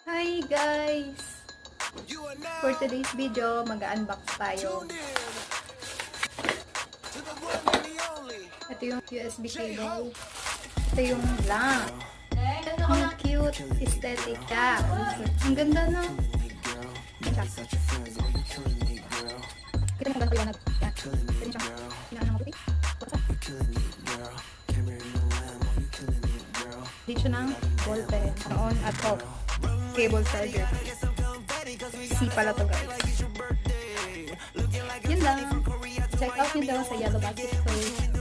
Hi guys! For today's video, mag-unbox tayo. Ito yung USB cable. Ito yung lamp. Ang cute aesthetic ka. Ang ganda no? Kita mo ba yung nag... Yan. Dito ng ball pen. On at off. Cable charger. C pala to guys. Yun lang. Check out nyo daw sa Yellow Basket Store.